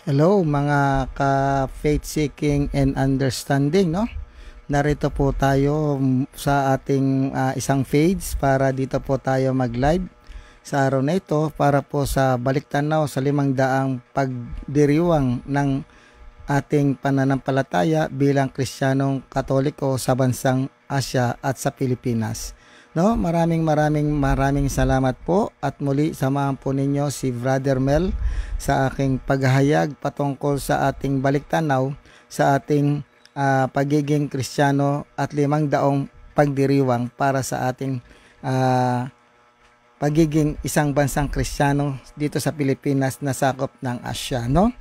Hello mga ka-faith seeking and understanding, no? Narito po tayo sa ating isang page para dito po tayo mag-live sa araw na ito para po sa baliktanaw sa 500 pagdiriwang ng ating pananampalataya bilang Kristiyanong Katoliko sa bansang Asya at sa Pilipinas. No, maraming salamat po at muli samahan po ninyo si Brother Mel sa aking paghahayag patungkol sa ating baliktanaw sa ating pagiging Kristiyano at 500 pagdiriwang para sa ating pagiging isang bansang Kristiyano dito sa Pilipinas na sakop ng Asya, no?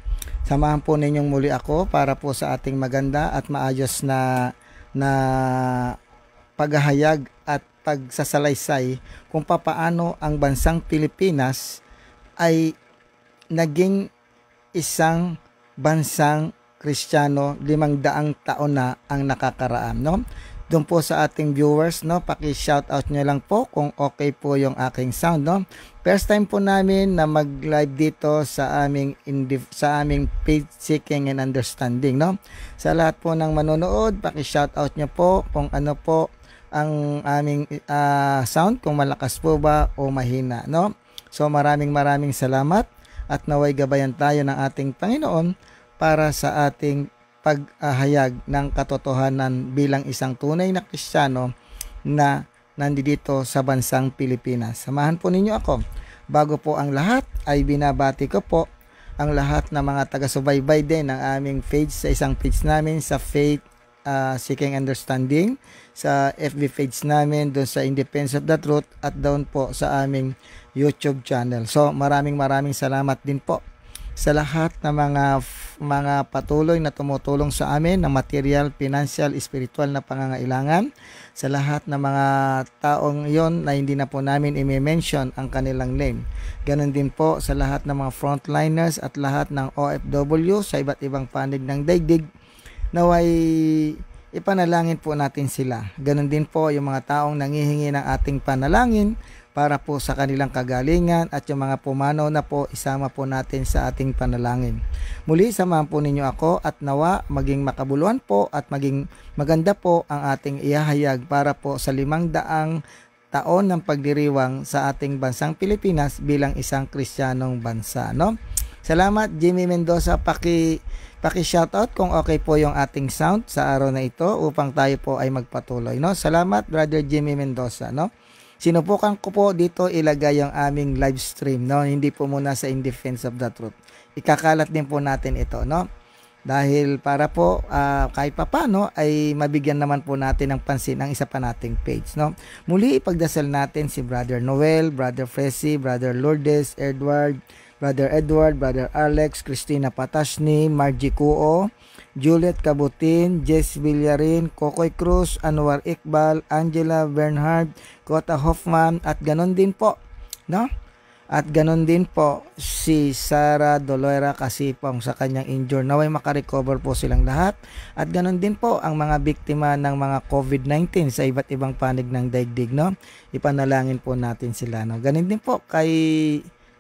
Samahan po ninyong muli ako para po sa ating maganda at maayos na paghahayag at pagsasalaysay kung papaano ang bansang Pilipinas ay naging isang bansang Kristiyano 500 taon na ang nakakaraan, no? Doon po sa ating viewers, no, paki-shoutout nyo lang po kung okay po yung aking sound, no? First time po namin na mag-live dito sa aming page seeking and understanding, no? Sa lahat po ng manonood, paki-shoutout nyo po kung ano po ang aming sound, kung malakas po ba o mahina, no? So maraming salamat at naway gabayan tayo ng ating Panginoon para sa ating paghahayag ng katotohanan bilang isang tunay na Kristiyano na nandito sa bansang Pilipinas. Samahan po ninyo ako. Bago po ang lahat ay binabati ko po ang lahat ng mga taga-subaybay din ng aming page sa isang page namin sa Faith Seeking Understanding, sa FB page namin, doon sa In Defense of the Truth at doon po sa aming YouTube channel. So maraming salamat din po sa lahat ng mga patuloy na tumutulong sa amin ng material, financial, spiritual na pangangailangan, sa lahat ng mga taong yon na hindi na po namin i-mention ang kanilang name. Ganon din po sa lahat ng mga frontliners at lahat ng OFW sa iba't ibang panig ng daigdig, naway ipanalangin po natin sila. Ganon din po yung mga taong nangihingi ng ating panalangin para po sa kanilang kagalingan, at yung mga pumanaw na po, isama po natin sa ating panalangin. Muli, samahan po ninyo ako at nawa maging makabuluhan po at maging maganda po ang ating ihahayag para po sa 500 taon ng pagdiriwang sa ating bansang Pilipinas bilang isang Kristiyanong bansa, no? Salamat Jimmy Mendoza, paki-shoutout kung okay po yung ating sound sa araw na ito upang tayo po ay magpatuloy, no? Salamat Brother Jimmy Mendoza, no? Sinubukan ko po dito ilagay yung aming live stream, no? Hindi po muna sa In Defense of the Truth. Ikakalat din po natin ito, no? Dahil para po kahit papano ay mabigyan naman po natin ng pansin ang isa pa nating page, no? Muli ipagdasal natin si Brother Noel, Brother Fessy, Brother Lourdes, Brother Edward, Brother Alex, Christina Patashni, Margie Cuo, Juliet Cabutin, Jess Villarin, Kokoy Cruz, Anwar Iqbal, Angela Bernhard, Kota Hoffman, at ganon din po, no? At ganon din po si Sara Dolora Kasipong sa kanyang injury. Naway makarecover po silang lahat. At ganon din po ang mga biktima ng mga COVID-19 sa iba't ibang panig ng daigdig, no? Ipanalangin po natin sila, no? Ganon din po kay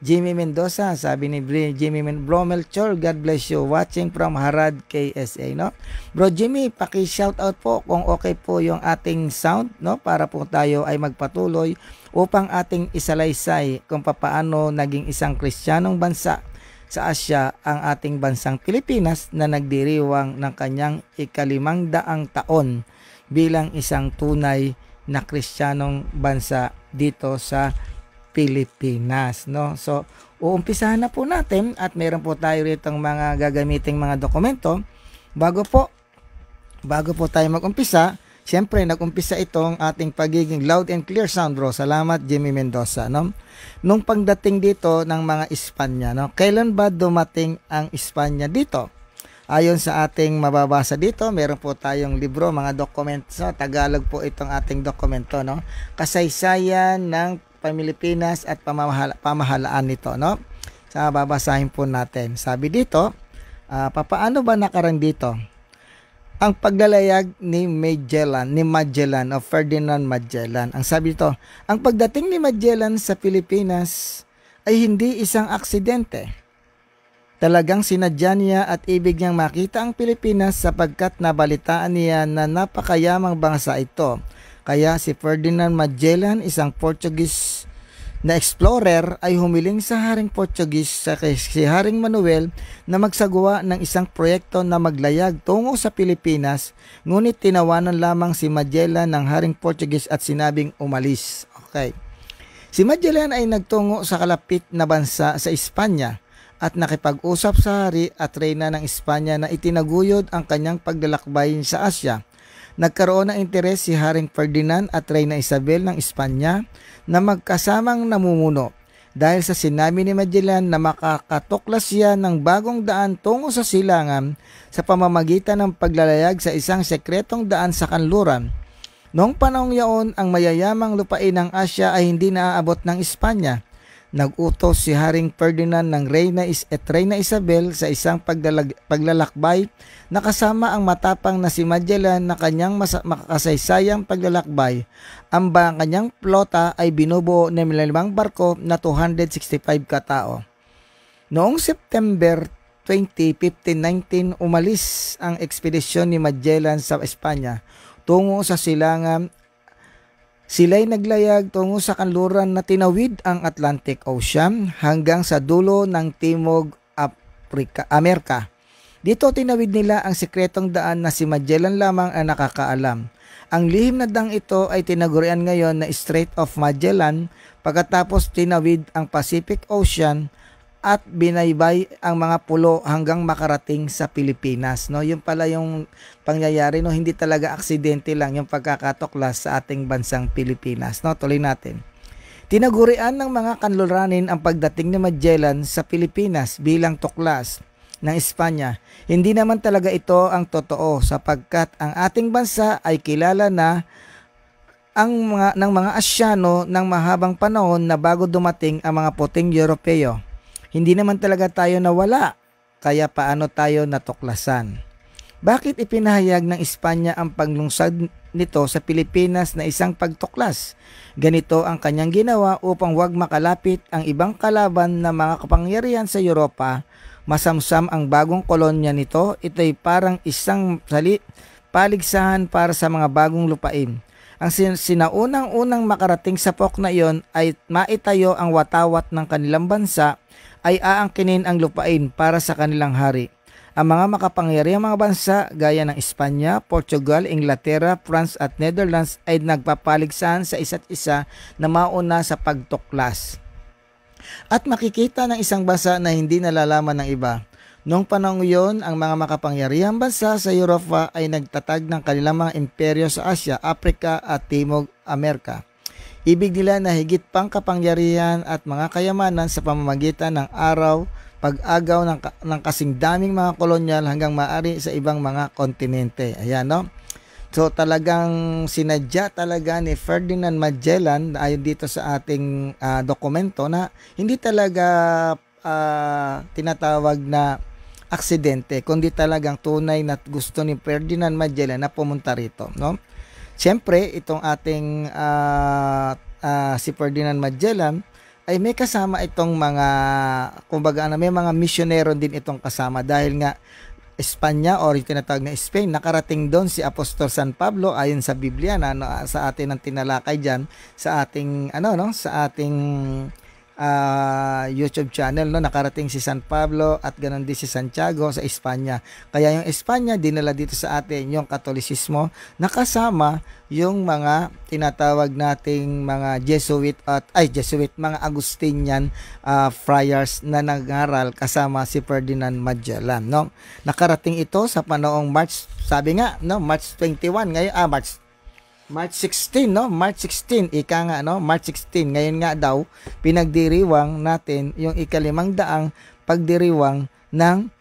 Jimmy Mendoza, sabi ni Jimmy Bromel Chor, God bless you, watching from Harad, KSA, no? Bro Jimmy, paki-shoutout po kung okay po yung ating sound, no? Para po tayo ay magpatuloy upang ating isalaysay kung papaano naging isang Kristiyanong bansa sa Asya ang ating bansang Pilipinas na nagdiriwang ng kanyang 500 taon bilang isang tunay na Kristiyanong bansa dito sa Pilipinas, no? So, uumpisahan na po natin at meron po tayo ritong mga gagamiting mga dokumento. Bago po tayo mag-umpisa, siyempre nag-umpisa itong ating pagiging loud and clear sound, bro. Salamat Jimmy Mendoza, no? Nung pagdating dito ng mga Espanya, no? Kailan ba dumating ang Espanya dito? Ayon sa ating mababasa dito, meron po tayong libro, mga dokumento, so, Tagalog po itong ating dokumento, no? Kasaysayan ng Pilipinas at pamahalaan nito, no? Sa babasahin po natin. Sabi dito, papaano ba nakarang dito? Ang paglalayag ni Magellan o Ferdinand Magellan. Ang sabi dito, ang pagdating ni Magellan sa Pilipinas ay hindi isang aksidente. Talagang sinadya niya at ibig niyang makita ang Pilipinas sapagkat nabalitaan niya na napakayamang bansa ito. Kaya si Ferdinand Magellan, isang Portuguese na explorer, ay humiling sa Haring Portuguese sa si Haring Manuel na magsagawa ng isang proyekto na maglayag tungo sa Pilipinas, ngunit tinawanan lamang si Magellan ng Haring Portuguese at sinabing umalis. Okay. Si Magellan ay nagtungo sa kalapit na bansa sa Espanya at nakipag-usap sa hari at reyna ng Espanya na itinaguyod ang kanyang paglalakbay sa Asya. Nagkaroon ng interes si Haring Ferdinand at Reyna Isabel ng Espanya na magkasamang namumuno dahil sa sinabi ni Magellan na makakatuklas siya ng bagong daan tungo sa silangan sa pamamagitan ng paglalayag sa isang sekretong daan sa kanluran. Noong panahong yaon, ang mayayamang lupain ng Asya ay hindi naaabot ng Espanya. Nag-utos si Haring Ferdinand ng Reyna Isabel sa isang paglalakbay na kasama ang matapang na si Magellan na kanyang makasaysayang paglalakbay. Ang kanyang plota ay binubuo ng 5 barko na 265 katao. Noong September 20, 1519, umalis ang ekspedisyon ni Magellan sa Espanya tungo sa silangan. Sila'y naglayag tungo sa kanluran na tinawid ang Atlantic Ocean hanggang sa dulo ng Timog Amerika. Dito tinawid nila ang sekretong daan na si Magellan lamang ang nakakaalam. Ang lihim na dang ito ay tinagurian ngayon na Strait of Magellan pagkatapos tinawid ang Pacific Ocean at binaybay ang mga pulo hanggang makarating sa Pilipinas. No, yun pala yung pangyayari, no, hindi talaga aksidente lang yung pagkakatuklas sa ating bansang Pilipinas. No, tuloy natin. Tinagurian ng mga kanluranin ang pagdating ni Magellan sa Pilipinas bilang tuklas ng Espanya. Hindi naman talaga ito ang totoo sapagkat ang ating bansa ay kilala na ng mga Asyano ng mahabang panahon na bago dumating ang mga puting Europeo. Hindi naman talaga tayo nawala, kaya paano tayo natuklasan? Bakit ipinahayag ng Espanya ang paglungsad nito sa Pilipinas na isang pagtuklas? Ganito ang kanyang ginawa upang huwag makalapit ang ibang kalaban na mga kapangyarihan sa Europa. Masamsam ang bagong kolonya nito, ito'y parang isang paligsahan para sa mga bagong lupain. Ang sinaunang-unang makarating sa pok na iyon ay maitayo ang watawat ng kanilang bansa ay aangkinin ang lupain para sa kanilang hari. Ang mga makapangyarihang mga bansa gaya ng Espanya, Portugal, Inglaterra, France at Netherlands ay nagpapaligsahan sa isa't isa na mauna sa pagtuklas. At makikita ng isang bansa na hindi nalalaman ng iba. Noong panahon iyon, ang mga makapangyarihang bansa sa Europa ay nagtatag ng kanilang mga imperyo sa Asya, Africa at Timog Amerika. Ibig nila na higit pang kapangyarihan at mga kayamanan sa pamamagitan ng araw, pag-agaw ng kasing daming mga kolonyal hanggang maaari sa ibang mga kontinente. Ayan, no? So talagang sinadya talaga ni Ferdinand Magellan ayon dito sa ating dokumento na hindi talaga tinatawag na aksidente, kundi talagang tunay na gusto ni Ferdinand Magellan na pumunta rito, no? Siyempre, itong ating si Ferdinand Magellan ay may kasama itong mga, kumbaga may mga misyonero din itong kasama dahil nga Espanya o tinatawag na Spain, nakarating doon si Apostol San Pablo ayon sa Biblia na sa atin ang tinalakay diyan sa ating sa ating YouTube channel, no, nakarating si San Pablo at ganoon din si Santiago sa Espanya. Kaya yung Espanya dinala dito sa atin yung Katolisismo, nakasama yung mga tinatawag nating mga Jesuit mga Agustinian friars na nag-aral kasama si Ferdinand Magellan, no. Nakarating ito sa panahong March 21 ngayon, March 16, no? March 16, ika nga, no? March 16, ngayon nga daw, pinagdiriwang natin yung ika-500 pagdiriwang ng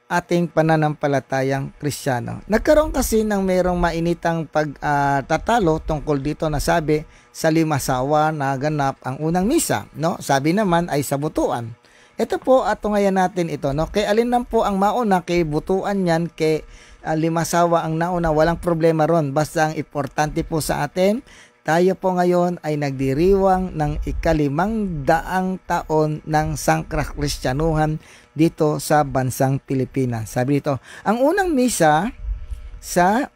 ating pananampalatayang Kristiyano. Nagkaroon kasi ng mayroong mainitang pagtatalo tungkol dito na sabi sa Limasawa na ganap ang unang misa, no? Sabi naman ay sa Butuan. Ito po, ngayon natin ito, no? Kay alin lang po ang mauna, kay Butuan yan, kay Limasawa ang nauna, walang problema ron. Basta ang importante po sa atin, tayo po ngayon ay nagdiriwang ng ika-500 taon ng Sangkristyanuhan dito sa bansang Pilipinas. Sabi dito, ang unang misa sa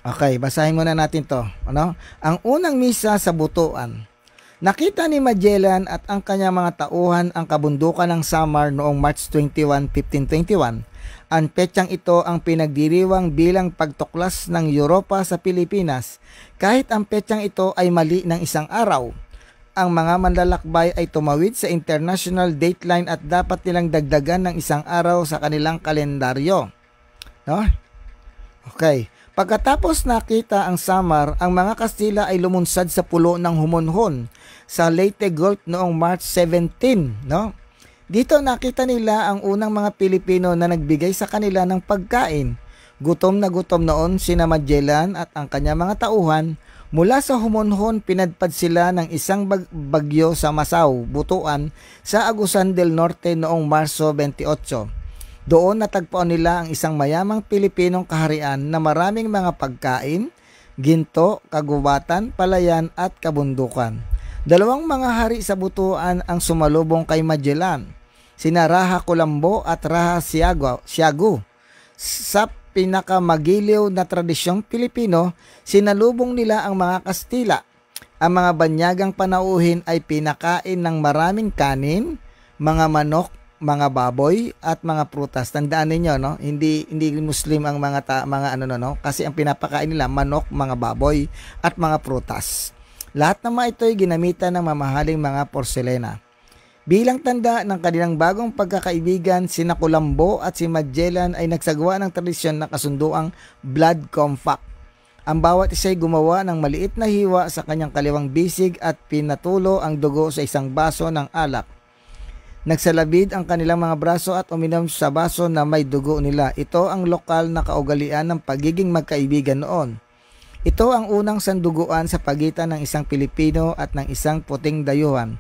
Okay, basahin muna natin 'to, ano? Ang unang misa sa Butuan. Nakita ni Magellan at ang kanyang mga tauhan ang kabundukan ng Samar noong March 21, 1521. Ang petsang ito ang pinagdiriwang bilang pagtuklas ng Europa sa Pilipinas, kahit ang petsang ito ay mali ng isang araw. Ang mga manlalakbay ay tumawid sa international dateline at dapat nilang dagdagan ng isang araw sa kanilang kalendaryo. No? Okay. Pagkatapos nakita ang Samar, ang mga Kastila ay lumunsad sa pulo ng Humonhon sa Leyte Gulf noong March 17. No? Dito nakita nila ang unang mga Pilipino na nagbigay sa kanila ng pagkain. Gutom na gutom noon sina Magellan at ang kanyang mga tauhan. Mula sa Humonhon, pinadpad sila ng isang bagyo sa Masao, Butuan, sa Agusan del Norte noong Marso 28. Doon natagpuan nila ang isang mayamang Pilipinong kaharian na maraming mga pagkain, ginto, kagubatan, palayan at kabundukan. Dalawang mga hari sa Butuan ang sumalubong kay Magellan, sina Raha Colombo at Raha Siago. Sa pinakamagiliw na tradisyong Pilipino, sinalubong nila ang mga Kastila. Ang mga banyagang panauhin ay pinakain ng maraming kanin, mga manok, mga baboy at mga prutas. Tandaan niyo, no? Hindi Muslim ang mga kasi ang pinapakain nila manok, mga baboy at mga prutas. Lahat naman ito ay ginamitan ng mamahaling mga porselena. Bilang tanda ng kanilang bagong pagkakaibigan, sina Colombo at si Magellan ay nagsagawa ng tradisyon na kasunduang blood compact. Ang bawat isa ay gumawa ng maliit na hiwa sa kanyang kaliwang bisig at pinatulo ang dugo sa isang baso ng alak. Nagsalabid ang kanilang mga braso at uminom sa baso na may dugo nila. Ito ang lokal na kaugalian ng pagiging magkaibigan noon. Ito ang unang sanduguan sa pagitan ng isang Pilipino at ng isang puting dayuhan.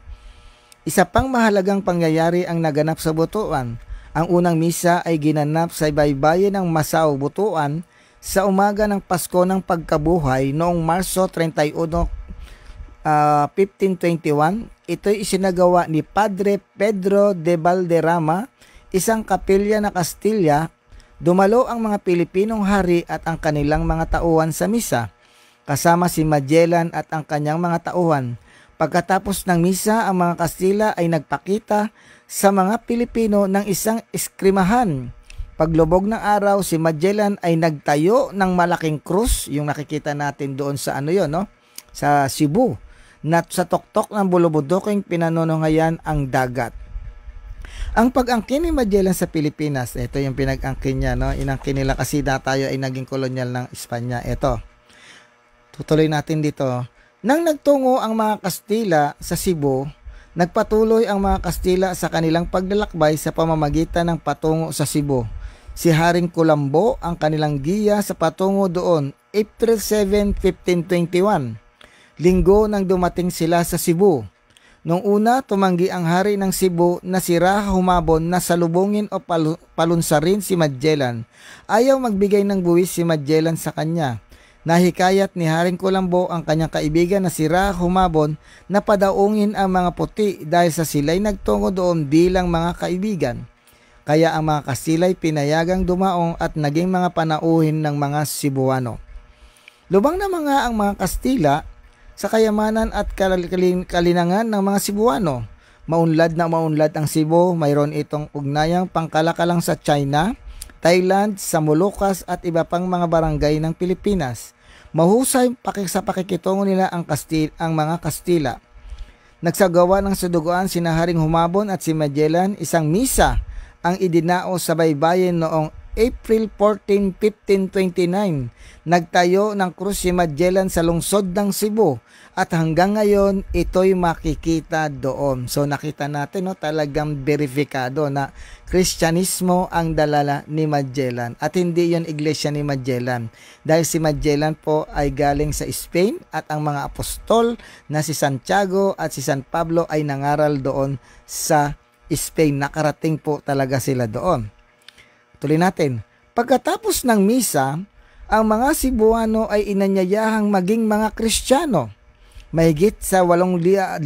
Isa pang mahalagang pangyayari ang naganap sa Butuan. Ang unang misa ay ginanap sa baybayin ng Masao, Butuan sa umaga ng Pasko ng Pagkabuhay noong Marso 31, 1521. Ito'y isinagawa ni Padre Pedro de Valderrama, isang kapilya na Kastilla. Dumalo ang mga Pilipinong hari at ang kanilang mga tauhan sa misa, kasama si Magellan at ang kanyang mga tauhan. Pagkatapos ng misa, ang mga Kastila ay nagpakita sa mga Pilipino ng isang eskrimahan. Paglubog ng araw, si Magellan ay nagtayo ng malaking krus, yung nakikita natin doon sa sa Cebu, na sa tuktok ng bulubuduking pinanunungayan ang dagat. Ang pag-angkin ni Magellan sa Pilipinas, ito yung pinag-angkin niya, no? Inangkin nila kasi tayo ay naging kolonyal ng Espanya. Ito, tutuloy natin dito. Nang nagtungo ang mga Kastila sa Cebu, nagpatuloy ang mga Kastila sa kanilang paglalakbay sa pamamagitan ng patungo sa Cebu. Si Haring Colombo ang kanilang giya sa patungo doon, April 7, 1521. Linggo nang dumating sila sa Cebu. Noong una, tumanggi ang hari ng Cebu na si Raha Humabon na salubungin o palunsarin si Magellan. Ayaw magbigay ng buwis si Magellan sa kanya. Nahikayat ni Haring Colombo ang kanyang kaibigan na si Raha Humabon na padaungin ang mga puti dahil sa sila'y nagtungo doon bilang mga kaibigan. Kaya ang mga Kastila'y pinayagang dumaong at naging mga panauhin ng mga Cebuano. Lubang na ang mga Kastila sa kayamanan at kalinangan ng mga Cebuano. Maunlad na maunlad ang Cebu, mayroon itong ugnayang pangkalakalang sa China, Thailand, sa Molucas at iba pang mga barangay ng Pilipinas. Mahusay sa pakikitungo nila ang mga Kastila. Nagsagawa ng suduguan sina Haring Humabon at si Magellan. Isang misa ang idinao sa baybayin noong April 14, 1529. Nagtayo ng krus si Magellan sa lungsod ng Cebu at hanggang ngayon ito'y makikita doon. So nakita natin, talagang verifikado na Kristyanismo ang dalala ni Magellan at hindi yon iglesia ni Magellan, dahil si Magellan po ay galing sa Spain at ang mga apostol na si Santiago at si San Pablo ay nangaral doon sa Spain. Nakarating po talaga sila doon. Tuloy natin. Pagkatapos ng misa, ang mga Cebuano ay inanyayahang maging mga Kristiyano. Mahigit sa 800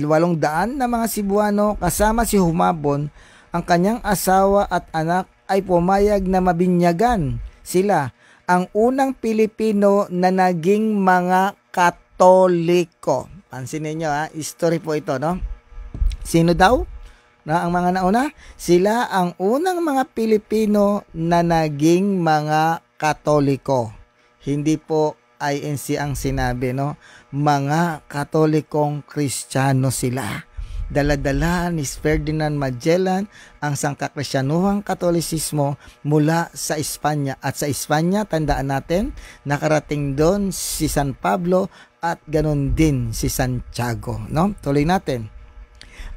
na mga Cebuano kasama si Humabon ang kanyang asawa at anak ay pumayag na mabinyagan sila, ang unang Pilipino na naging mga Katoliko. Pansinin nyo history po ito, no? Sino daw na ang mga nauna? Sila ang unang mga Pilipino na naging mga Katoliko. Hindi po INC ang sinabi, no? Mga Katolikong Kristiyano sila. Dala-dala ni Ferdinand Magellan ang sangkakristyanuhang Katolisismo mula sa Espanya. At sa Espanya, tandaan natin, nakarating doon si San Pablo at ganun din si Santiago, no? Tuloy natin.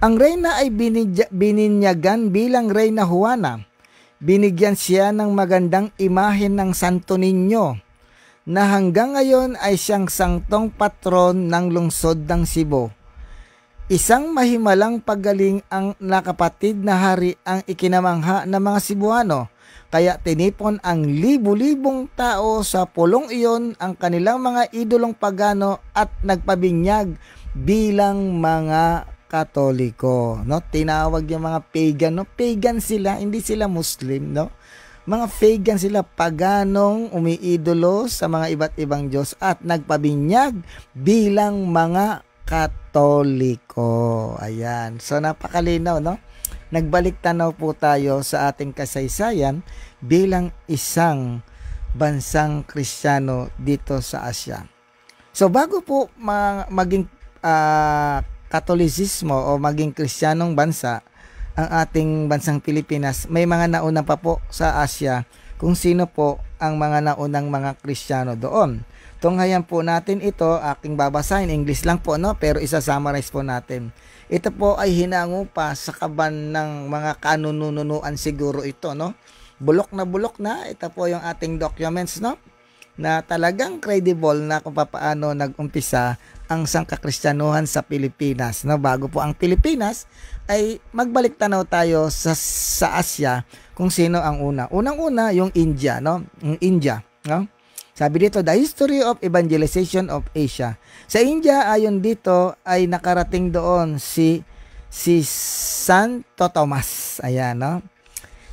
Ang reyna ay bininyagan bilang Reyna Juana. Binigyan siya ng magandang imahen ng Santo Niño na hanggang ngayon ay siyang sangtong patron ng lungsod ng Cebu. Isang mahimalang paggaling ang nakapatid na hari ang ikinamangha ng mga Cebuano, kaya tinipon ang libu-libong tao sa pulong iyon ang kanilang mga idolong pagano at nagpabinyag bilang mga Katoliko, no? Tinawag yung mga pagan, no? Pagan sila, hindi sila Muslim, no? Mga pagan sila, paganong umiidolo sa mga iba't ibang Diyos at nagpabinyag bilang mga Katoliko. Ayan. So, napakalinaw, no? Nagbalik tanaw po tayo sa ating kasaysayan bilang isang bansang Kristiyano dito sa Asya. So, bago po maging Katolisismo o maging Kristiyanong bansa ang ating bansang Pilipinas, may mga nauna pa po sa Asya kung sino po ang mga naunang mga Kristiyano doon. Tunghayan po natin ito, aking babasahin, English lang po, no? Pero isa-summarize po natin. Ito po ay hinango pa sa kaban ng mga kanununuan siguro ito, no? Bulok na, ito po yung ating documents, no? Na talagang credible na kung paano nag-umpisa ang sangkakristyanuhan sa Pilipinas, no? Bago po ang Pilipinas, ay magbalik tanaw tayo sa Asya kung sino ang una. Unang-una, yung India, no? Yung India, no? Sabi dito, the history of evangelization of Asia. Sa India, ayon dito, ay nakarating doon si Santo Tomas. Ayan, no?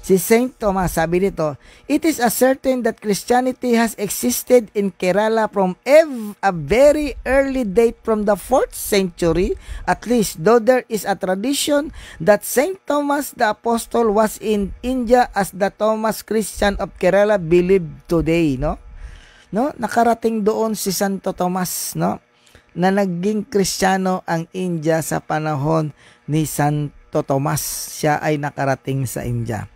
Si Saint Thomas, sabi dito, it is ascertained that Christianity has existed in Kerala from a very early date from the 4th century, at least, though there is a tradition that Saint Thomas the Apostle was in India as the Thomas Christian of Kerala believed today, no? No, nakarating doon si Santo Tomas, no, na naging Kristiyano ang India sa panahon ni Santo Tomas. Siya ay nakarating sa India.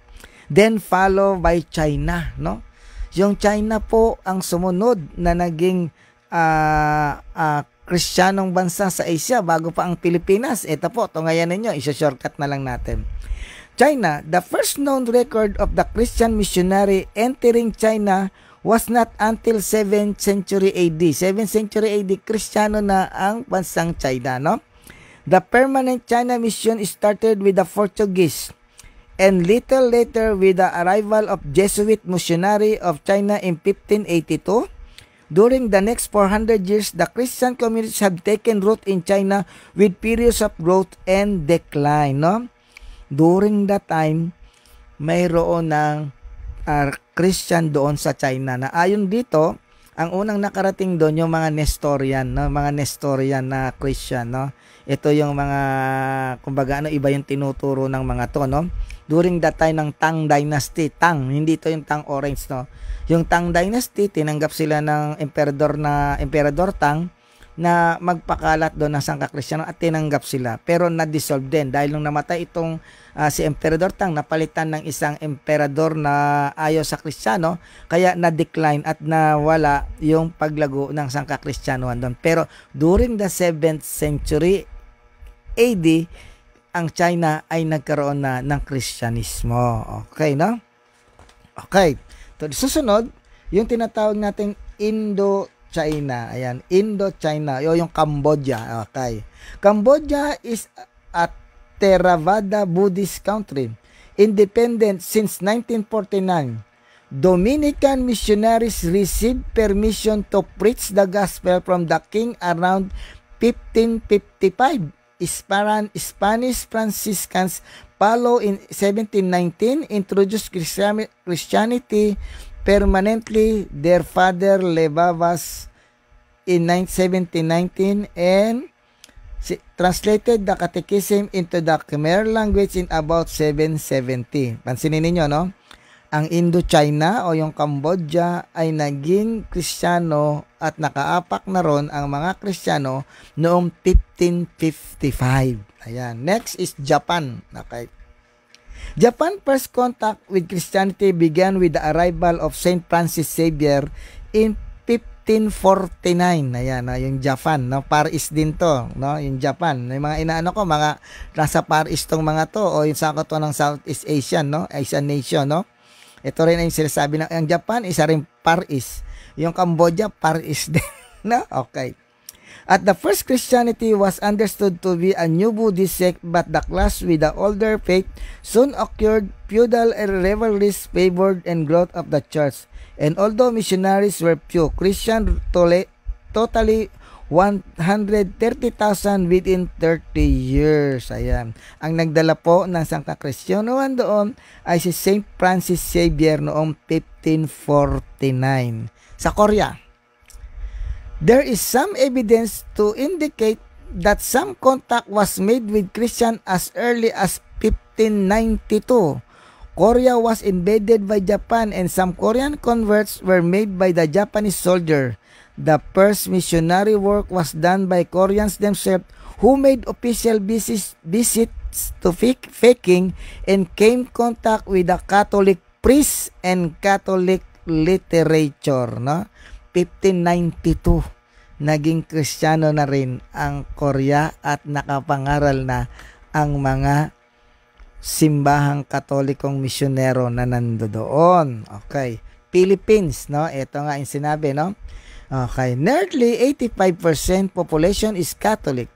Then follow by China, no? Yung China po ang sumunod na naging Kristiyanong bansa sa Asia bago pa ang Pilipinas. Ito po, tungayan ninyo, isa-shortcut na lang natin. China, the first known record of the Christian missionary entering China was not until 7th century AD. 7th century AD, Kristiyano na ang bansang China, no? The permanent China mission started with the Portuguese, and little later with the arrival of Jesuit missionary of China in 1582. During the next 400 years, the Christian communities have taken root in China with periods of growth and decline, no? During that time, mayroon ng Christian doon sa China na ayon dito, ang unang nakarating doon yung mga Nestorian, no? Mga Nestorian na Christian, no? Ito yung mga, kumbaga iba yung tinuturo ng mga to, no? During that time ng Tang Dynasty, Tang, hindi ito yung Tang Orange, no? Yung Tang Dynasty, tinanggap sila ng Emperador Tang na magpakalat doon ng sangkakristiyano at tinanggap sila. Pero na-dissolve din dahil nung namatay itong si Emperador Tang, napalitan ng isang emperador na ayaw sa Kristiyano, kaya na-decline at nawala yung paglago ng sangkakristyanuhan doon. Pero during the 7th century AD, ang China ay nagkaroon na ng Kristyanismo. Okay, no? Okay. Susunod, yung tinatawag nating Indo-China. Ayan, Indo-China. Yung Cambodia. Okay. Cambodia is a Theravada Buddhist country. Independent since 1949. Dominican missionaries received permission to preach the gospel from the king around 1555. Spanish Franciscans Apollo in 1719 introduced Christianity permanently. Their father Lebavas in 1719 and translated the Catechism into the Khmer language in about 770. Pansinin ninyo, no? Ang Indochina o yung Cambodia ay naging Kristiyano at nakaapak na ron ang mga Kristiyano noong 1555. Ayan. Next is Japan. Okay. Japan first contact with Christianity began with the arrival of Saint Francis Xavier in 1549. Ayan, yung Japan, no? Far East din to, no? Yung Japan. Yung mga inaano ko, mga nasa Far East tong mga to o yung sakot to ng Southeast Asian, no? Asian nation, no? Ito rin ang sinasabi ng ang Japan, isa rin Far East. Yung Cambodia, Far East din. No? Okay. At the first Christianity was understood to be a new Buddhist sect, but the clash with the older faith soon occurred. Feudal rivalries favored and growth of the church. And although missionaries were few, Christian totally 130,000 within 30 years. Ayan. Ang nagdala po ng sangkakristyanuhan doon ay si Saint Francis Xavier noong 1549. Sa Korea, there is some evidence to indicate that some contact was made with Christian as early as 1592. Korea was invaded by Japan and some Korean converts were made by the Japanese soldier. The first missionary work was done by Koreans themselves who made official visits to Peking and came contact with the Catholic priests and Catholic literature. No? 1592, naging Kristiyano na rin ang Korea at nakapangaral na ang mga simbahang Katolikong misyonero na nandoon. Okay. Philippines, no? Ito nga yung sinabi, no? Okay. Nearly 85% population is Catholic.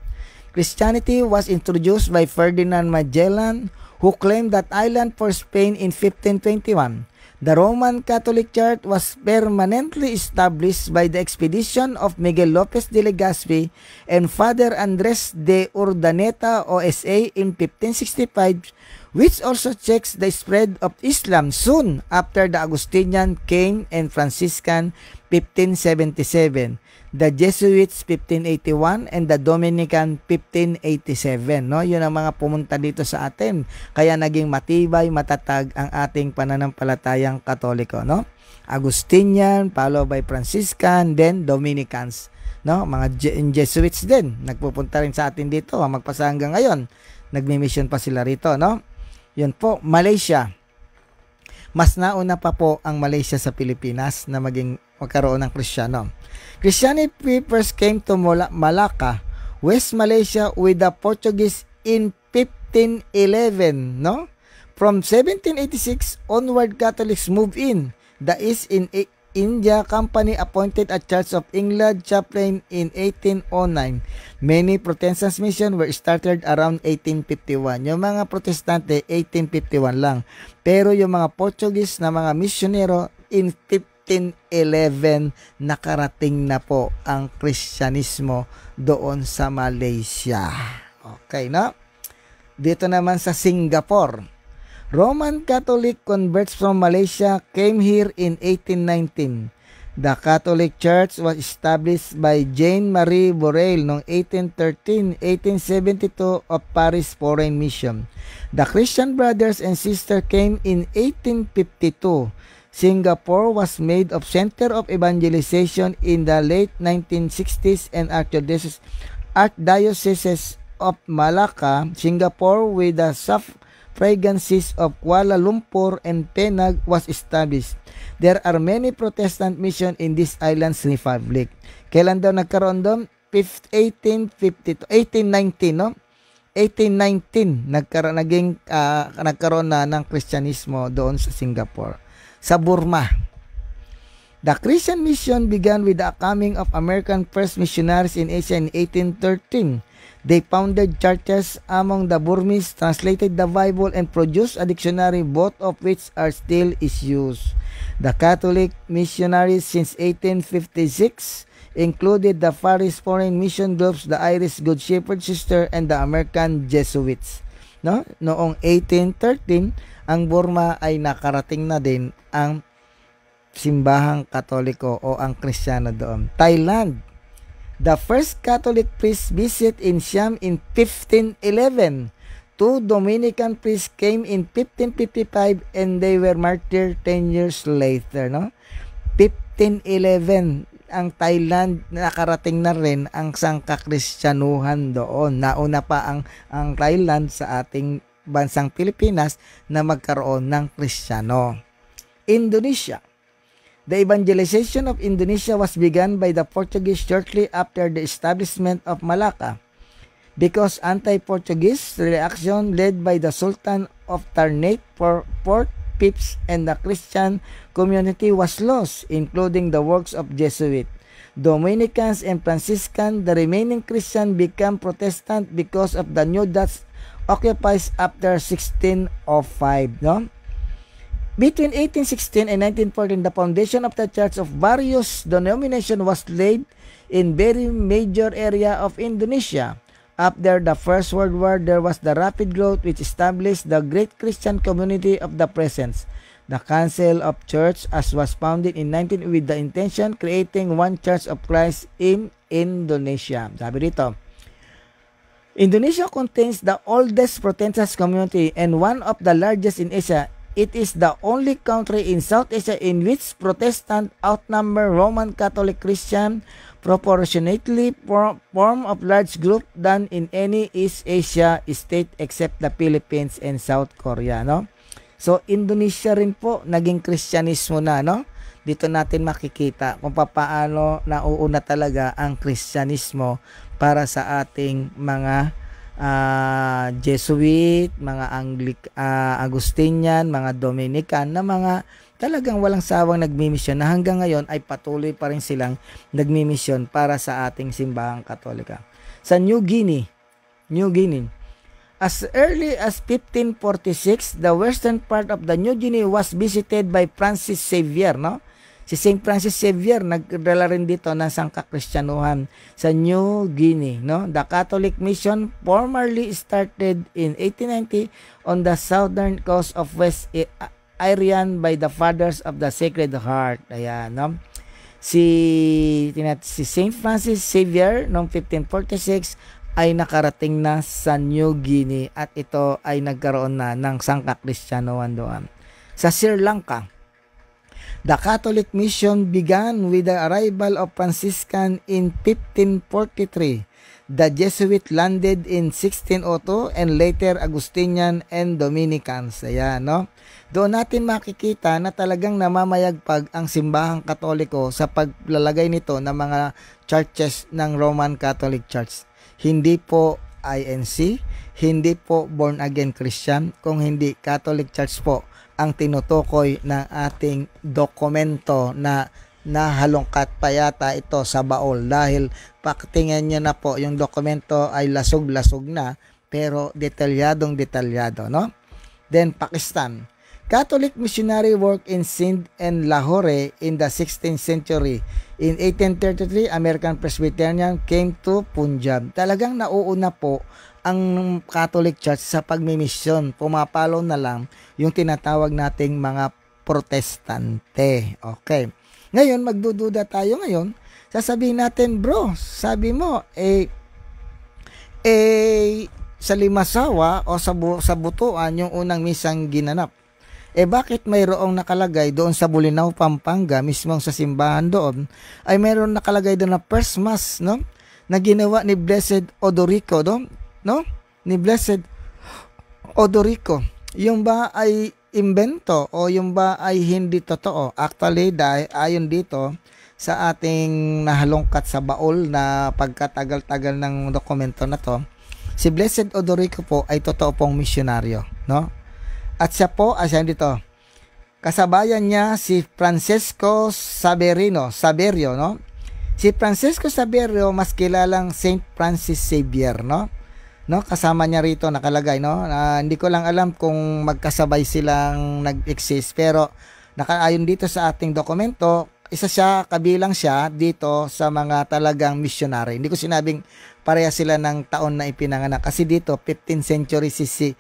Christianity was introduced by Ferdinand Magellan, who claimed that island for Spain in 1521. The Roman Catholic Church was permanently established by the expedition of Miguel Lopez de Legazpi and Father Andres de Urdaneta OSA in 1565, which also checks the spread of Islam soon after the Augustinian came and Franciscan 1577, the Jesuits 1581 and the Dominican 1587. No, yun ang mga pumunta dito sa atin. Kaya naging matibay, matatag ang ating pananampalatayang Katoliko, no? Augustinian, followed by Franciscan, then Dominicans, no? Mga Jesuits din nagpupunta rin sa atin dito, magpasa hanggang ngayon. Nagmi-mission pa sila rito, no? Yun po, Malaysia. Mas nauna pa po ang Malaysia sa Pilipinas na magkaroon ng Kristiyano. Christianity first came to Malacca, West Malaysia with the Portuguese in 1511, no? From 1786 onward, Catholics moved in. The East India Company appointed a Church of England chaplain in 1809. Many Protestant missions were started around 1851. Yung mga Protestante, 1851 lang. Pero yung mga Portuguese na mga misyonero, in 1511, nakarating na po ang Kristyanismo doon sa Malaysia. Okay, no? Dito naman sa Singapore, Roman Catholic converts from Malaysia came here in 1819. The Catholic Church was established by Jane Marie Borel noong 1813, 1872 of Paris Foreign Mission. The Christian Brothers and Sisters came in 1852. Singapore was made of center of evangelization in the late 1960s and Archdiocese of Malacca, Singapore, with the suffragancies of Kuala Lumpur and Penang was established. There are many Protestant mission in this island's republic. Kailan daw nagkaroon doon? 1819, no? 1819 nagkaroon na ng Kristyanismo doon sa Singapore. Sa Burma, the Christian mission began with the coming of American first missionaries in Asia in 1813. They founded churches among the Burmese, translated the Bible, and produced a dictionary, both of which are still issued. The Catholic missionaries since 1856 included the Paris Foreign Mission Groups, the Irish Good Shepherd Sister, and the American Jesuits. no? Noong 1813, ang Burma ay nakarating na din ang simbahang Katoliko o ang Kristiyano doon. Thailand, the first Catholic priest visit in Siam in 1511. Two Dominican priests came in 1555 and they were martyred 10 years later, no? 1511 ang Thailand, nakarating na rin ang sangkakristyanuhan doon. Nauna pa ang Thailand sa ating bansang Pilipinas na magkaroon ng Kristiyano. Indonesia. The evangelization of Indonesia was begun by the Portuguese shortly after the establishment of Malacca. Because anti-Portuguese reaction led by the Sultan of Ternate for Port Pips and the Christian community was lost, including the works of Jesuit, Dominicans, and Franciscan. The remaining Christian became Protestant because of the new Dutch occupies after 1605. No? Between 1816 and 1914, the foundation of the church of various denominations was laid in very major area of Indonesia. After the First World War, there was the rapid growth which established the great Christian community of the present. The Council of Church as was founded in 19 with the intention creating one Church of Christ in Indonesia. Sabi dito, Indonesia contains the oldest Protestant community and one of the largest in Asia. It is the only country in South Asia in which Protestant outnumber Roman Catholic Christian proportionately form of large group than in any East Asia state except the Philippines and South Korea, no? So Indonesia rin po naging Kristyanismo na, no? Dito natin makikita kung paano nauuna talaga ang Kristyanismo para sa ating mga Jesuit, mga Agustinian, mga Dominican na mga talagang walang sawang nagmimisyon na hanggang ngayon ay patuloy pa rin silang nagmimisyon para sa ating simbahang Katolika. Sa New Guinea, as early as 1546, the western part of the New Guinea was visited by Francis Xavier, no? Si Saint Francis Xavier nagdala rin dito ng sangkakristyanuhan sa New Guinea, no? The Catholic mission formally started in 1890 on the southern coast of West Irian by the Fathers of the Sacred Heart. Ayan, no? Si Saint Francis Xavier noong 1546 ay nakarating na sa New Guinea at ito ay nagkaroon na ng sangkakristyanuhan doon. Sa Sri Lanka, the Catholic mission began with the arrival of Franciscan in 1543. The Jesuit landed in 1602 and later Agustinian and Dominicans. Ayan, no? Doon natin makikita na talagang namamayagpag ang simbahang Katoliko sa paglalagay nito ng mga churches ng Roman Catholic Church. Hindi po INC, hindi po born again Christian, kung hindi Catholic Church po ang tinutukoy ng ating dokumento na nahalongkat pa yata ito sa baol dahil pakitingnan nyo na po yung dokumento ay lasog-lasog na pero detalyado, no? Then Pakistan, Catholic missionary work in Sindh and Lahore in the 16th century. In 1833, American Presbyterian came to Punjab. Talagang nauuna po ang Catholic Church sa pagmimisyon. Pumapalo na lang yung tinatawag nating mga protestante. Okay. Ngayon, magdududa tayo ngayon. Sasabihin natin, bro, sabi mo, sa Limasawa o sa Butuan yung unang misang ginanap. Bakit mayroong nakalagay doon sa Bulinaw, Pampanga, mismong sa simbahan doon, ay mayroong nakalagay doon na first mass, no? Na ginawa ni Blessed Odorico, no? Ni Blessed Odorico. Yung ba ay invento o yung ba ay hindi totoo? Actually, ayon dito sa ating nahalongkat sa baol na pagkatagal-tagal ng dokumento na to, si Blessed Odorico po ay totoo pong misyonaryo, no? At siya po, dito, kasabayan niya si Francesco Saverio, no? Si Francesco Saverio, mas kilalang Saint Francis Xavier, no? Kasama niya rito nakalagay, no? Hindi ko lang alam kung magkasabay silang nag-exist, pero nakaayon dito sa ating dokumento, kabilang siya dito sa mga talagang missionary. Hindi ko sinabing pareha sila ng taon na ipinanganak. Kasi dito 15th century si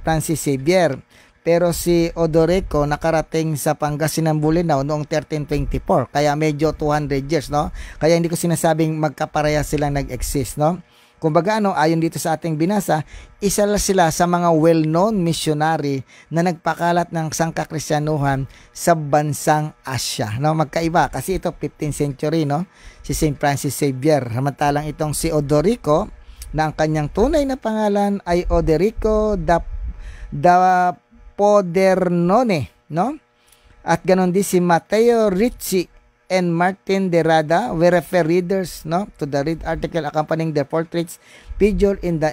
Francis Xavier. Pero si Odorico nakarating sa Pangasinan Bolinao noong 1324. Kaya medyo 200 years, no? Kaya hindi ko sinasabing magkapareha silang nag-exist, no? Kumbaga ayon dito sa ating binasa, isa sila sa mga well-known missionary na nagpakalat ng sangkakristyanuhan sa bansang Asya. No, magkaiba kasi ito 15th century, no? Si St. Francis Xavier. Samantalang itong si Odorico na ang kanyang tunay na pangalan ay Odorico da Podernone, no? At ganon din si Matteo Ricci and Martin de Rada will refer readers, no, to the read article accompanying their portraits featured in the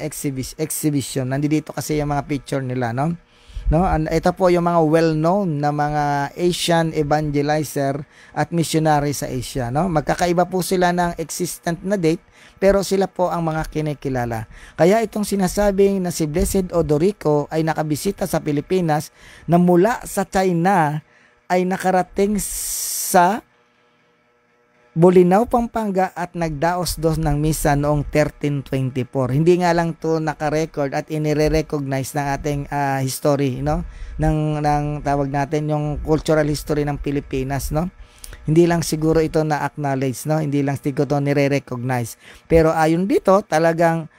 exhibition. Nandito kasi yung mga picture nila, no? Ito po yung mga well-known na mga Asian evangelizer at missionary sa Asia, no? Magkakaiba po sila ng existent na date, pero sila po ang mga kinikilala. Kaya itong sinasabing na si Blessed Odorico ay nakabisita sa Pilipinas na mula sa China ay nakarating sa Bolinao, Pampanga at nagdaos-dos ng misa noong 1324. Hindi nga lang to naka-record at inire-recognize ng ating history, no? Ng tawag natin yung cultural history ng Pilipinas, no? Hindi lang siguro ito na-acknowledge, no? Hindi lang siguro ito nire-recognize. Pero ayon dito, talagang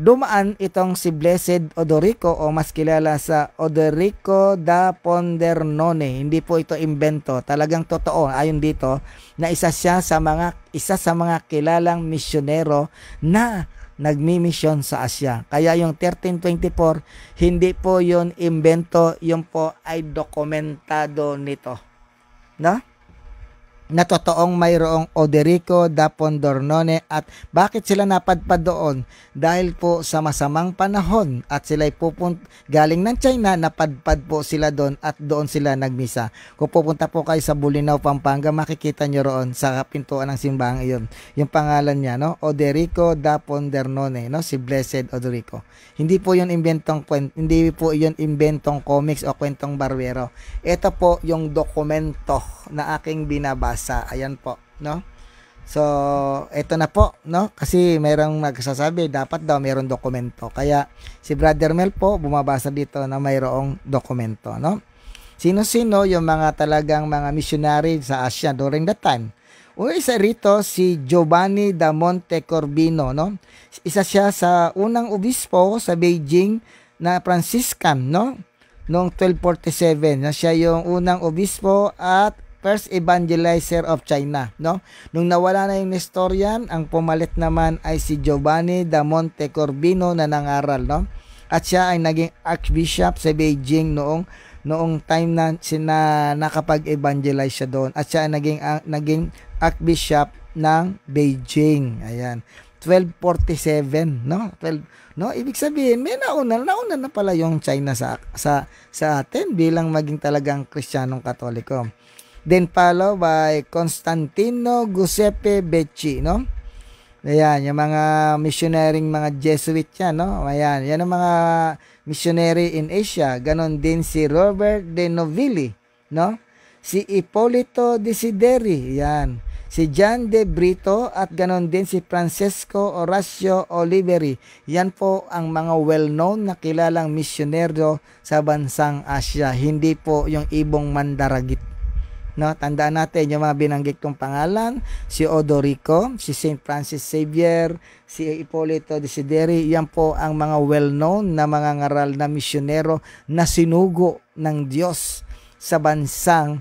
dumaan itong si Blessed Odorico o mas kilala sa Odorico da Podernone. Hindi po ito imbento. Talagang totoo ayon dito na isa sa mga kilalang misyonero na nagmi-mission sa Asya. Kaya yung 1324, hindi po yun imbento, yun po ay dokumentado nito. No? Na totoong mayroong Odorico da Podernone. At bakit sila napadpad doon? Dahil po sa masamang panahon at sila'y galing ng China, napadpad po sila doon at doon sila nagmisa. Kung pupunta po kayo sa Bolinao, Pampanga, makikita nyo roon sa pintuan ng simbahang iyon yung pangalan niya, no? Odorico da Podernone, no? Si Blessed Odorico. Hindi po yun inventong comics o kwentong barbero. Ito po yung dokumento na aking binabasa. Ayan po, no? So, ito na po, no? Kasi mayroong magsasabi, dapat daw mayroong dokumento. Kaya, si Brother Mel po, bumabasa dito na mayroong dokumento, no? Sino-sino yung mga talagang mga missionary sa Asia during that time? Isa rito, si Giovanni da Montecorbino, no? Isa siya sa unang obispo sa Beijing na Franciscan, no? Noong 1247, na siya yung unang obispo at first evangelizer of China, no? Nung nawala na yung Nestorian, ang pumalit naman ay si Giovanni da Montecorbino na nangaral, no? At siya ay naging archbishop sa Beijing noong time na nakapag-evangelize siya doon. At siya ay naging archbishop ng Beijing. Ayan. 1247, no? Ibig sabihin, may nauna na pala yung China sa atin bilang maging talagang Kristiyanong Katoliko. Then follow by Constantino Giuseppe Becci, no? Ayan, yung mga missionarying mga Jesuit yan, no? Ayan, yan ang mga missionary in Asia. Ganon din si Robert de Novilli, no? Si Ippolito Desideri, yan. Si John de Brito at ganon din si Francesco Horacio Oliveri. Yan po ang mga well-known na kilalang misyonero sa bansang Asia. Hindi po yung ibong mandaragit. No, tandaan natin yung mga binanggit kong pangalan, si Odorico, si St. Francis Xavier, si Ippolito Desideri, yan po ang mga well-known na mga ngaral na misyonero na sinugo ng Diyos sa bansang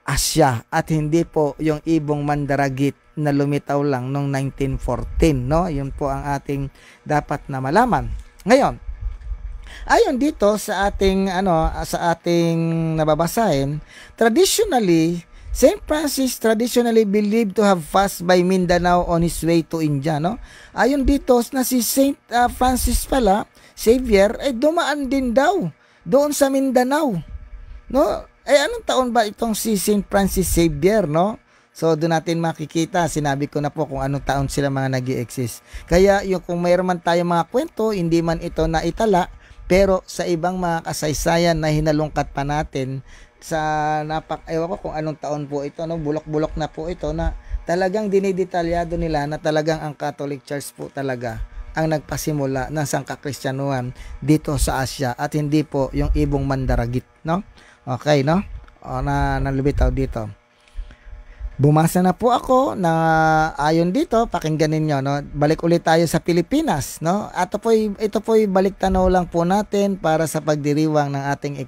Asya at hindi po yung ibong mandaragit na lumitaw lang noong 1914, no? Yun po ang ating dapat na malaman. Ngayon, ayon dito sa ating nababasahin, traditionally St. Francis traditionally believed to have passed by Mindanao on his way to India, no? Ayon dito na si St. Francis pala, Xavier, ay dumaan din daw doon sa Mindanao, no? Anong taon ba itong si St. Francis Xavier, no? So, doon natin makikita, sinabi ko na po kung anong taon sila mga nag-i-exist. Kaya, kung mayroon man tayong mga kwento, hindi man ito na itala, pero sa ibang mga kasaysayan na hinalungkat pa natin, ewan ko kung anong taon po ito, no? Bulok-bulok na po ito na talagang dinidetalyado nila na talagang ang Catholic Church po talaga ang nagpasimula ng sangkakristyanuhan dito sa Asia at hindi po yung ibong mandaragit, no? Okay, no? O, nalibitaw dito. Bumasa na po ako na ayon dito, pakinggan ninyo, no? Balik ulit tayo sa Pilipinas, no? At ito po'y balik tanaw lang po natin para sa pagdiriwang ng ating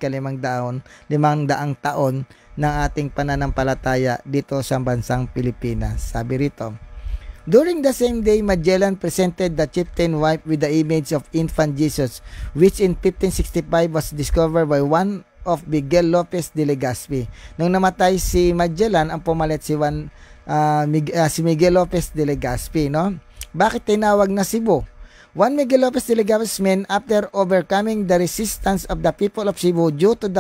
limangdaang taon ng ating pananampalataya dito sa bansang Pilipinas. Sabi rito, during the same day, Magellan presented the chieftain wife with the image of infant Jesus, which in 1565 was discovered by one of Miguel Lopez de Legazpi. Nung namatay si Magellan, ang pumalit si Miguel Lopez de Legazpi, no? Bakit tinawag na Cebu? Juan Miguel Lopez de Legazpi, after overcoming the resistance of the people of Cebu due to the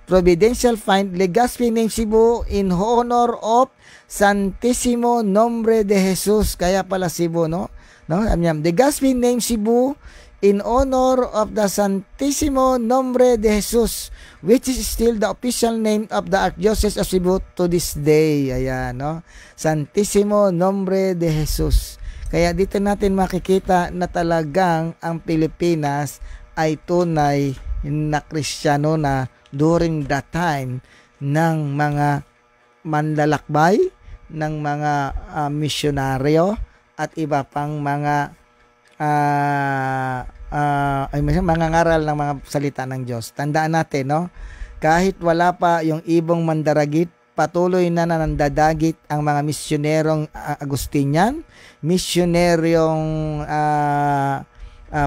providential find, Legazpi named Cebu in honor of Santissimo Nombre de Jesus. Kaya pala Cebu, no? Legazpi named Cebu in honor of the Santissimo Nombre de Jesus, which is still the official name of the Archdiocese of Cebu to this day. Ayan, no? Santissimo Nombre de Jesus. Kaya dito natin makikita na talagang ang Pilipinas ay tunay na Kristiyano na during that time ng mga manlalakbay, ng mga misyonaryo at iba pang mga mangangaral ng mga salita ng Diyos. Tandaan natin, no? Kahit wala pa yung ibong mandaragit, patuloy na nandadagit ang mga misyonerong Agustinian, misyoneryong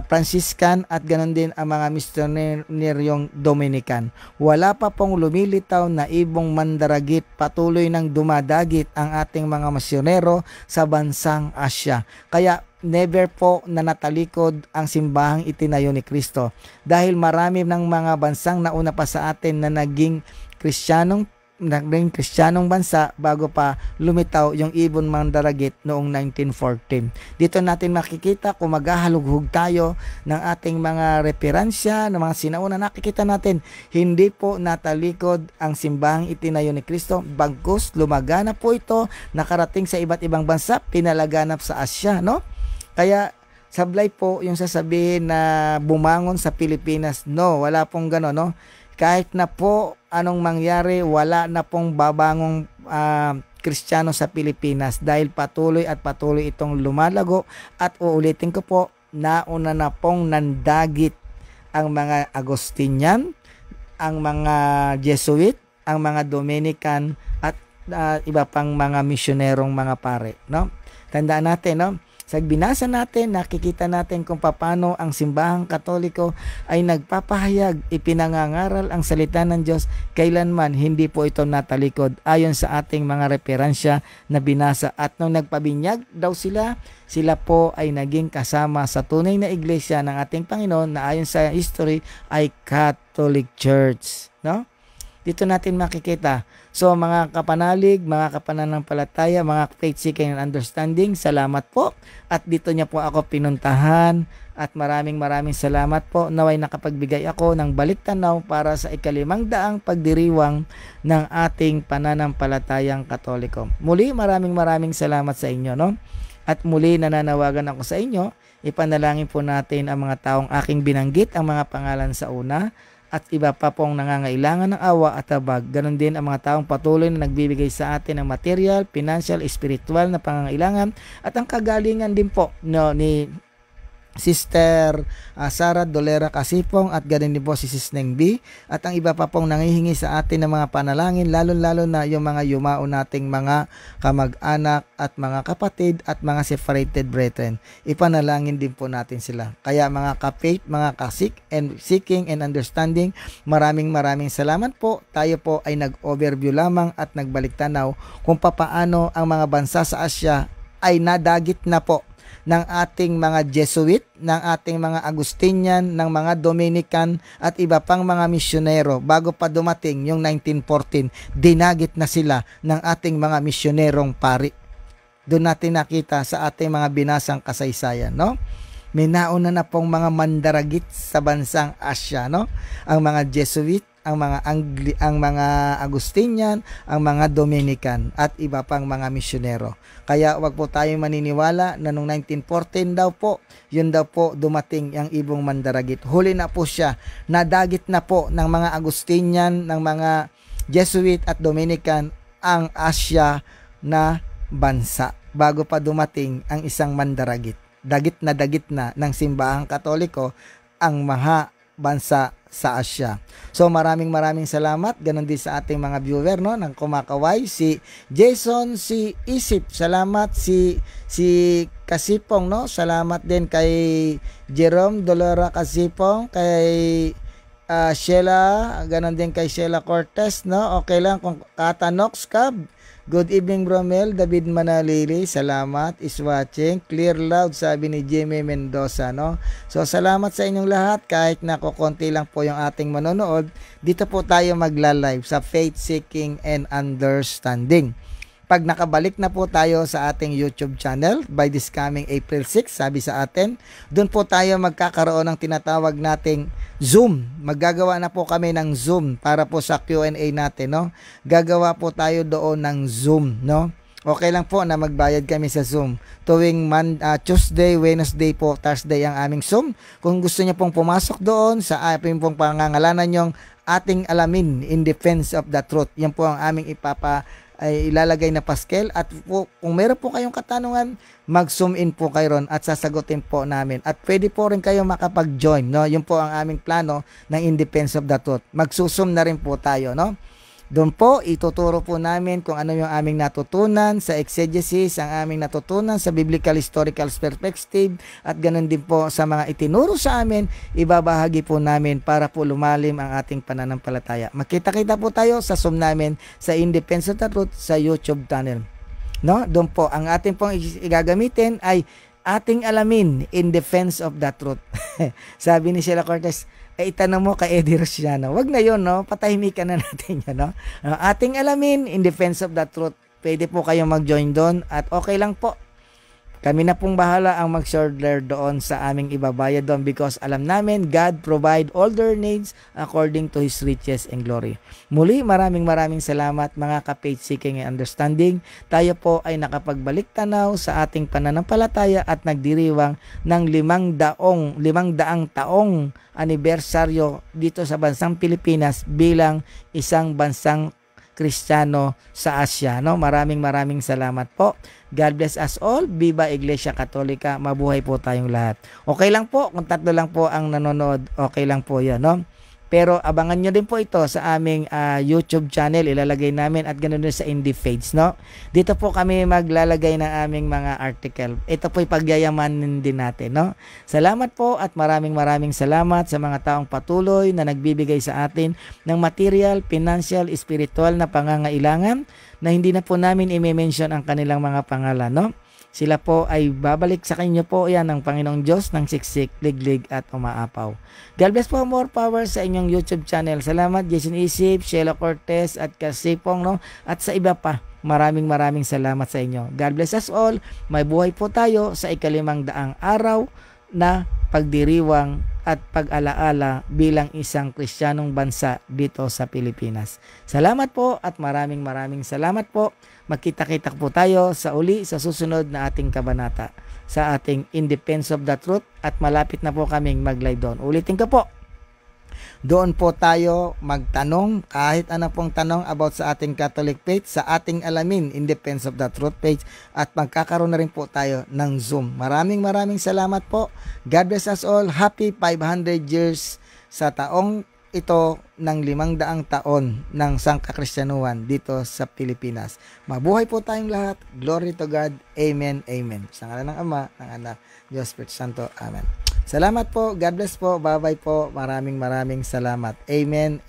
Franciscan at ganon din ang mga misyoneryong Dominican. Wala pa pong lumilitaw na ibong mandaragit, patuloy nang dumadagit ang ating mga misyonero sa bansang Asya. Kaya never po na natalikod ang simbahang itinayo ni Kristo dahil marami ng mga bansang nauna pa sa atin na naging Kristyanong bansa bago pa lumitaw yung ibon mandaragit noong 1914. Dito natin makikita kung maghahalughug tayo ng ating mga referensya, ng mga sinauna, nakikita natin hindi po natalikod ang simbahang itinayo ni Kristo, bagkus lumagana po ito, nakarating sa iba't ibang bansa, pinalaganap sa Asya, no? Kaya sablay po yung sasabihin na bumangon sa Pilipinas. No, wala pong gano'n, no? Kahit na po anong mangyari, wala na pong babangong Kristiyano sa Pilipinas dahil patuloy itong lumalago at uulitin ko po, nauna na pong nandagit ang mga Agustinian, ang mga Jesuit, ang mga Dominican at iba pang mga misyonerong mga pare, no? Tandaan natin, no? Sa binasa natin, nakikita natin kung paano ang simbahang Katoliko ay nagpapahayag, ipinangangaral ang salita ng Diyos, kailanman hindi po ito natalikod ayon sa ating mga referensya na binasa. At nung nagpabinyag daw sila po ay naging kasama sa tunay na iglesia ng ating Panginoon na ayon sa history ay Catholic Church, no? Dito natin makikita. So mga kapanalig, mga kapananampalataya, mga faith seeking and understanding, salamat po. At dito niya po ako pinuntahan at maraming salamat po. Naway nakapagbigay ako ng baliktanaw para sa 500 pagdiriwang ng ating pananampalatayang Katoliko. Muli maraming salamat sa inyo, no? At muli nananawagan ako sa inyo, ipanalangin po natin ang mga taong aking binanggit ang mga pangalan sa una at iba pa pong nangangailangan ng awa at habag. Ganon din ang mga taong patuloy na nagbibigay sa atin ng material, financial, spiritual na pangangailangan at ang kagalingan din po, no, ni Sister Sara Dolera Kasipong at ganun din po si Sis Neng B at ang iba pa pong nangihingi sa atin ng mga panalangin, lalo na yung mga yumao nating mga kamag-anak at mga kapatid at mga separated brethren. Ipanalangin din po natin sila. Kaya mga ka-faith, mga seeking and understanding, maraming salamat po. Tayo po ay nag-overview lamang at nagbalik tanaw kung papaano ang mga bansa sa Asya ay nadagit na po ng ating mga Jesuit, ng ating mga Agustinian, ng mga Dominican at iba pang mga misyonero. Bago pa dumating yung 1914, dinagit na sila ng ating mga misyonerong pari. Doon natin nakita sa ating mga binasang kasaysayan, no? May nauna na pong mga mandaragit sa bansang Asya, no? Ang mga Jesuit, ang mga Agustinian, ang mga Dominican at iba pang mga misyonero. Kaya wag po tayo maniniwala na noong 1914 daw po, yun daw po dumating ang ibong mandaragit. Huli na po siya, nadagit na po ng mga Agustinian, ng mga Jesuit at Dominican ang Asia na bansa bago pa dumating ang isang mandaragit. Dagit na ng simbahang Katoliko ang mga bansa sa Asia. So maraming salamat, ganun din sa ating mga viewer no ng kumakaway, si Jason, si Isip, salamat, si Kasipong no, salamat din kay Jerome Dolora Kasipong, kay Sheila, ganun din kay Sheila Cortez no. Okay lang kung Katanox Cab. Good evening Bromel, David Manalili, salamat, is watching, clear loud, sabi ni Jimmy Mendoza, no? So, salamat sa inyong lahat, kahit na kukunti lang po yung ating manonood, dito po tayo magla-live sa Faith Seeking and Understanding. Pag nakabalik na po tayo sa ating YouTube channel by this coming April 6, sabi sa atin, doon po tayo magkakaroon ng tinatawag nating Zoom. Maggagawa na po kami ng Zoom para po sa Q&A natin, no? Gagawa po tayo doon ng Zoom, no? Okay lang po na magbayad kami sa Zoom. Tuwing Tuesday, Wednesday po, Thursday ang aming Zoom. Kung gusto niyo pong pumasok doon sa ating pong pangangalanan yung ating alamin in defense of the truth. Yan po ang aming ay ilalagay na paskel, at po, kung meron po kayong katanungan, mag-zoom in po kayo ron at sasagutin po namin. At pwede po rin kayo makapag-join, no? Yun po ang aming plano ng In Defense of the Truth. Magsusum na rin po tayo, no? Doon po, ituturo po namin kung ano yung aming natutunan sa exegesis, ang aming natutunan sa biblical historical perspective, at ganun din po sa mga itinuro sa amin, ibabahagi po namin para po lumalim ang ating pananampalataya. Makita-kita po tayo sa Zoom namin sa In Defense of the Truth sa YouTube channel. No? Doon po, ang ating pong igagamitin ay ating alamin in defense of the truth. Sabi ni Sheila Cortez, itanong mo kay Eddie Rosiano. Wag na yun, no? Patahimikan na natin yan, no? Ating alamin in defense of the truth. Pwede po kayong mag-join doon at okay lang po. Kami na pong bahala ang mag-shoulder doon sa aming ibabayad doon, because alam namin God provide all their needs according to His riches and glory. Muli, maraming salamat mga ka-Faith Seeking and Understanding. Tayo po ay nakapagbalik tanaw sa ating pananampalataya at nagdiriwang ng 500 taong anibersaryo dito sa bansang Pilipinas bilang isang bansang Kristiyano sa Asia, no? Maraming salamat po. God bless us all. Viva Iglesia Katolika. Mabuhay po tayong lahat. Okay lang po, kung 3 lang po ang nanonood, okay lang po 'yan, no? Pero abangan nyo din po ito sa aming YouTube channel. Ilalagay namin at ganoon din sa Indie Faiths, no? Dito po kami maglalagay ng aming mga article. Ito po'y pagyayamanin din natin, no? Salamat po at maraming salamat sa mga taong patuloy na nagbibigay sa atin ng material, financial, spiritual na pangangailangan na hindi na po namin i-mention ang kanilang mga pangalan, no? Sila po ay babalik sa kanyo po yan ng Panginoong Diyos ng siksik, liglig at umaapaw. God bless po, more power sa inyong YouTube channel. Salamat Jason Isip, Sheila Cortez at Kasipong, no? At sa iba pa, maraming salamat sa inyo. God bless us all. May buhay po tayo sa 500 araw na pagdiriwang at pag-alaala bilang isang Kristiyanong bansa dito sa Pilipinas. Salamat po at maraming salamat po. Magkita-kita po tayo sa uli sa susunod na ating kabanata sa ating In Defense of the Truth, at malapit na po kaming mag-live doon. Ulitin ko po. Doon po tayo magtanong kahit ano pong tanong about sa ating Catholic faith, sa ating alamin In Defense of the Truth page, at magkakaroon na rin po tayo ng Zoom. Maraming salamat po. God bless us all. Happy 500 years sa taong ito ng 500 taon ng sangkakristyanuhan dito sa Pilipinas. Mabuhay po tayong lahat. Glory to God. Amen. Sa ngalan ng Ama, ng Anak, Diyos Espiritu Santo. Amen. Salamat po. God bless po. Bye-bye po. Maraming salamat. Amen.